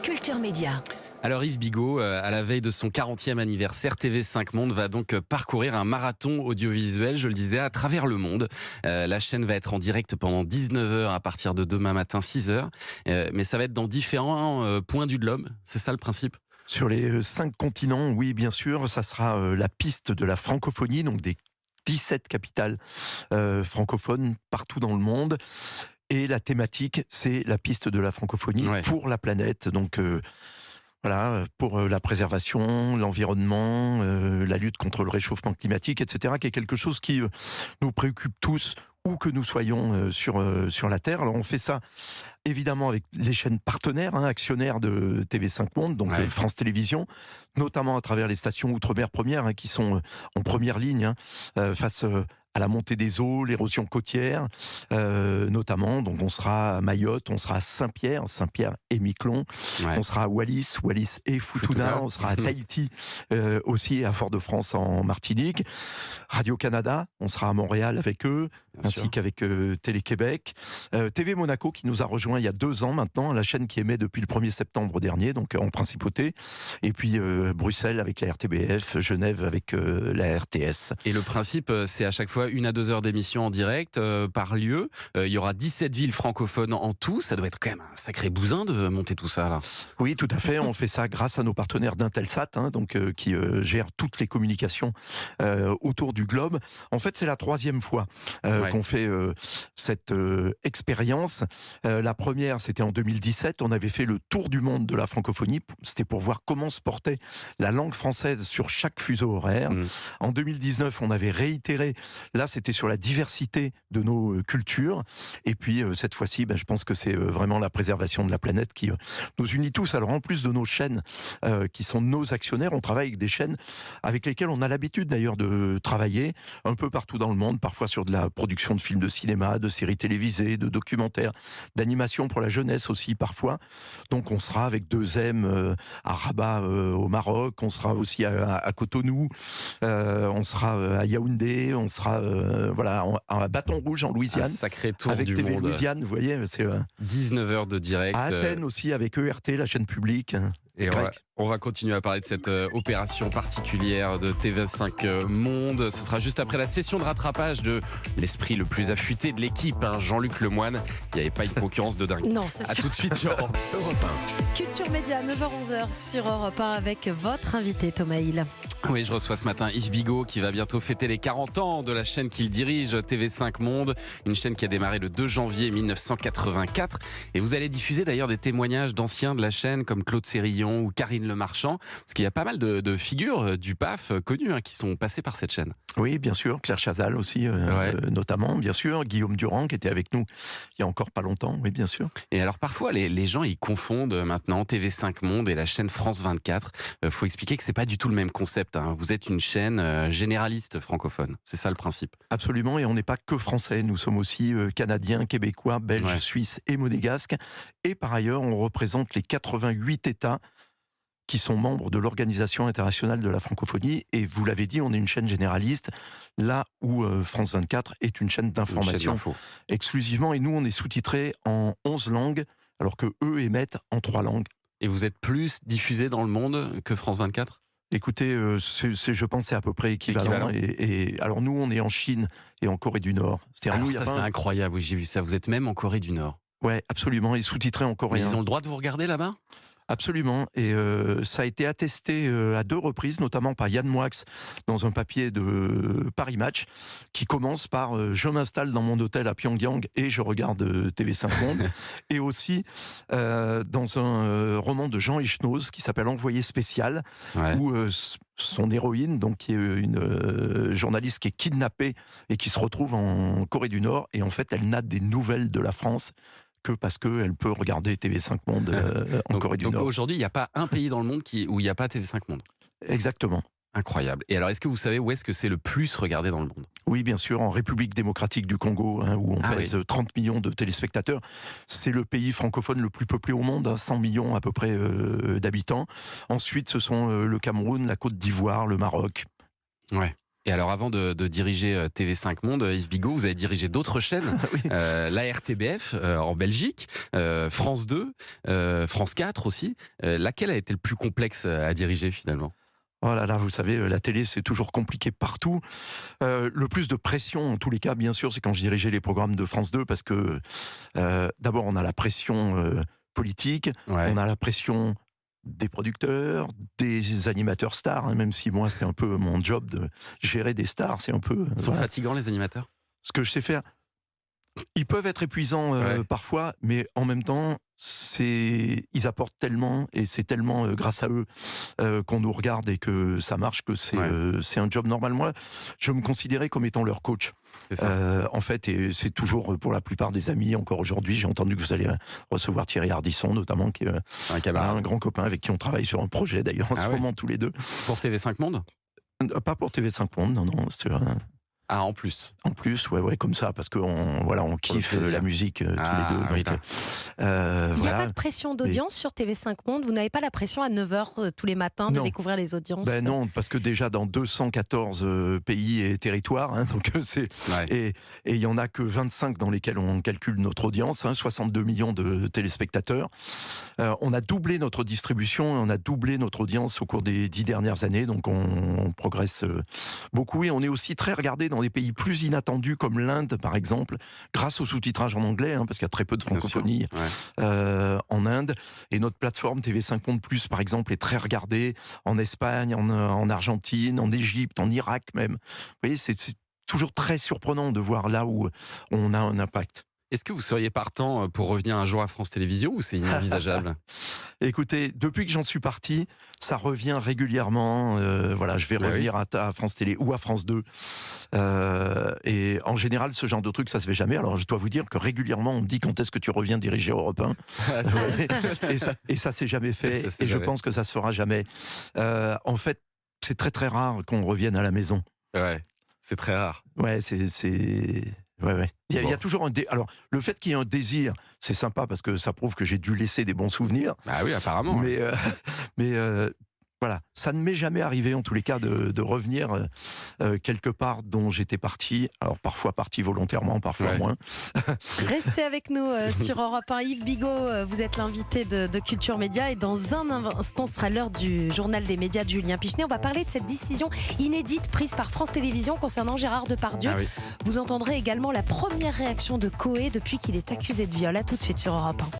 Culture Média. Alors Yves Bigot, à la veille de son 40e anniversaire, TV5 Monde va donc parcourir un marathon audiovisuel, je le disais, à travers le monde. La chaîne va être en direct pendant 19 heures à partir de demain matin 6 heures. Mais ça va être dans différents points du globe, c'est ça le principe ? Sur les 5 continents, oui, bien sûr, ça sera la piste de la francophonie, donc des 17 capitales francophones partout dans le monde. Et la thématique, c'est la piste de la francophonie pour la planète. Donc voilà, pour la préservation, l'environnement, la lutte contre le réchauffement climatique, etc., qui est quelque chose qui nous préoccupe tous, où que nous soyons sur la Terre. Alors on fait ça évidemment avec les chaînes partenaires, actionnaires de TV5 Monde, donc France Télévisions, notamment à travers les stations Outre-mer Première, qui sont en première ligne face à la montée des eaux, l'érosion côtière, notamment. Donc on sera à Mayotte, on sera à Saint-Pierre et Miquelon, on sera à Wallis et Futuna, on sera à Tahiti aussi, et à Fort-de-France en Martinique. Radio-Canada, on sera à Montréal avec eux, ainsi qu'avec Télé-Québec. TV Monaco qui nous a rejoint il y a 2 ans maintenant, la chaîne qui émet depuis le 1er septembre dernier, donc en principauté. Et puis Bruxelles avec la RTBF, Genève avec la RTS. Et le principe, c'est à chaque fois 1 à 2 heures d'émission en direct par lieu. Il y aura 17 villes francophones en tout. Ça doit être quand même un sacré bousin de monter tout ça là. Oui, tout à fait. On fait ça grâce à nos partenaires d'Intelsat, donc qui gèrent toutes les communications autour du globe. En fait, c'est la 3e fois qu'on fait cette expérience. La première, c'était en 2017. On avait fait le tour du monde de la francophonie. C'était pour voir comment se portait la langue française sur chaque fuseau horaire. En 2019, on avait réitéré. Là, c'était sur la diversité de nos cultures. Et puis, cette fois-ci, je pense que c'est vraiment la préservation de la planète qui nous unit tous. Alors, en plus de nos chaînes qui sont nos actionnaires, on travaille avec des chaînes avec lesquelles on a l'habitude d'ailleurs de travailler un peu partout dans le monde, parfois sur de la production de films de cinéma, de séries télévisées, de documentaires, d'animation pour la jeunesse aussi parfois. Donc, on sera avec 2M à Rabat au Maroc, on sera aussi à Cotonou, on sera à Yaoundé, on sera à Bâton Rouge en Louisiane. Un sacré tour avec du TV monde. Louisiane, vous voyez, c'est 19 heures de direct. À Athènes aussi avec ERT, la chaîne publique. Et on va continuer à parler de cette opération particulière de TV5 Monde. Ce sera juste après la session de rattrapage de l'esprit le plus affûté de l'équipe, Jean-Luc Lemoyne. Il n'y avait pas une concurrence de dingue. Non, c'est sûr. À tout de suite sur Europe 1. Culture Média, 9h-11h sur Europe 1 avec votre invité Thomas Hill. Oui, je reçois ce matin Yves Bigot qui va bientôt fêter les 40 ans de la chaîne qu'il dirige, TV5 Monde. Une chaîne qui a démarré le 2 janvier 1984. Et vous allez diffuser d'ailleurs des témoignages d'anciens de la chaîne comme Claude Sérillon ou Karine Le Marchand, parce qu'il y a pas mal de figures du PAF connues qui sont passées par cette chaîne. Oui, bien sûr, Claire Chazal aussi, notamment, bien sûr, Guillaume Durand qui était avec nous il y a encore pas longtemps, oui, bien sûr. Et alors parfois, les gens, ils confondent maintenant TV5 Monde et la chaîne France 24. Faut expliquer que c'est pas du tout le même concept. Vous êtes une chaîne généraliste francophone, c'est ça le principe. Absolument, et on n'est pas que français, nous sommes aussi canadiens, québécois, belges, suisses et monégasques. Et par ailleurs, on représente les 88 États qui sont membres de l'Organisation internationale de la francophonie. Et vous l'avez dit, on est une chaîne généraliste, là où France 24 est une chaîne d'information exclusivement. Et nous, on est sous-titrés en 11 langues, alors que eux émettent en 3 langues. Et vous êtes plus diffusé dans le monde que France 24 ? Écoutez, je pense c'est à peu près équivalent. Et alors nous, on est en Chine et en Corée du Nord. Alors ça, c'est incroyable, oui, j'ai vu ça. Vous êtes même en Corée du Nord. Ouais, absolument, et sous-titrés en coréen. Mais ils ont le droit de vous regarder là-bas ? Absolument, et ça a été attesté à 2 reprises, notamment par Yann Moix dans un papier de Paris Match, qui commence par je m'installe dans mon hôtel à Pyongyang et je regarde TV5 Monde, et aussi dans un roman de Jean Echnoz qui s'appelle Envoyé spécial, où son héroïne, donc qui est une journaliste qui est kidnappée et qui se retrouve en Corée du Nord, et en fait elle n'a des nouvelles de la France que parce qu'elle peut regarder TV5 Monde en Corée du Nord. Donc aujourd'hui, il n'y a pas un pays dans le monde où il n'y a pas TV5 Monde. Exactement. Incroyable. Et alors, est-ce que vous savez où est-ce que c'est le plus regardé dans le monde ? Oui, bien sûr, en République démocratique du Congo, où on pèse 30 millions de téléspectateurs. C'est le pays francophone le plus peuplé au monde, 100 millions à peu près d'habitants. Ensuite, ce sont le Cameroun, la Côte d'Ivoire, le Maroc. Ouais. Et alors, avant de diriger TV5 Monde, Yves Bigot, vous avez dirigé d'autres chaînes, Oui. la RTBF en Belgique, France 2, France 4 aussi. Laquelle a été le plus complexe à diriger finalement? Oh là là, vous savez, la télé, c'est toujours compliqué partout. Le plus de pression, en tous les cas, bien sûr, c'est quand je dirigeais les programmes de France 2, parce que d'abord, on a la pression politique, Ouais. on a la pression des producteurs, des animateurs stars, hein, même si moi, c'était un peu mon job de gérer des stars, c'est un peu Ils sont voilà, fatigants les animateurs? ce que je sais faire. Ils peuvent être épuisants Ouais. parfois, mais en même temps, ils apportent tellement, et c'est tellement grâce à eux qu'on nous regarde et que ça marche, que c'est un job normal. Moi, je me considérais comme étant leur coach. C'est ça. En fait, et c'est toujours pour la plupart des amis, encore aujourd'hui. J'ai entendu que vous allez recevoir Thierry Ardisson, notamment, qui est Un camarade. un grand copain avec qui on travaille sur un projet, d'ailleurs, en Ah ce ouais. moment, tous les deux. Pour TV5 Monde? Pas pour TV5 Monde, non, Ah, en plus. en plus, ouais, comme ça, parce qu'on voilà, on kiffe plaisir. la musique tous Ah, les deux. oui, Donc, là. Il n'y a voilà. pas de pression d'audience sur TV5 Monde. Vous n'avez pas la pression à 9h tous les matins de Non. découvrir les audiences? Ben non, parce que déjà dans 214 pays et territoires, hein, donc c'est Ouais. et il y en a que 25 dans lesquels on calcule notre audience, hein, 62 millions de téléspectateurs. On a doublé notre distribution, on a doublé notre audience au cours des 10 dernières années, donc on progresse beaucoup, et on est aussi très regardé dans des pays plus inattendus comme l'Inde, par exemple, grâce au sous-titrage en anglais, hein, parce qu'il y a très peu de Bien sûr. francophonie Ouais. en Inde, et notre plateforme TV5 Monde Plus, par exemple, est très regardée en Espagne, en Argentine, en Égypte, en Irak même. Vous voyez, c'est toujours très surprenant de voir là où on a un impact. Est-ce que vous seriez partant pour revenir un jour à France Télévisions ou c'est inenvisageable? Écoutez, depuis que j'en suis parti, ça revient régulièrement. Voilà, je vais Ah oui. revenir à France Télé ou à France 2. Et en général, ce genre de truc, ça se fait jamais. Alors, je dois vous dire que régulièrement, on me dit quand est-ce que tu reviens diriger Europe 1. Et ça s'est jamais fait. Ça se fait Et je jamais. pense que ça se fera jamais. En fait, c'est très très rare qu'on revienne à la maison. Ouais, c'est très rare. Ouais, ouais. Il y a Bon. toujours alors, le fait qu'il y ait un désir, c'est sympa parce que ça prouve que j'ai dû laisser des bons souvenirs. Bah oui, apparemment. Mais, voilà, ça ne m'est jamais arrivé en tous les cas de revenir quelque part dont j'étais parti. Alors parfois parti volontairement, parfois Ouais. moins. Restez avec nous sur Europe 1. Yves Bigot, vous êtes l'invité de Culture Média, et dans un instant sera l'heure du journal des médias de Julien Pichenet. On va parler de cette décision inédite prise par France Télévisions concernant Gérard Depardieu. Ah oui. Vous entendrez également la première réaction de Coé depuis qu'il est accusé de viol. À tout de suite sur Europe 1.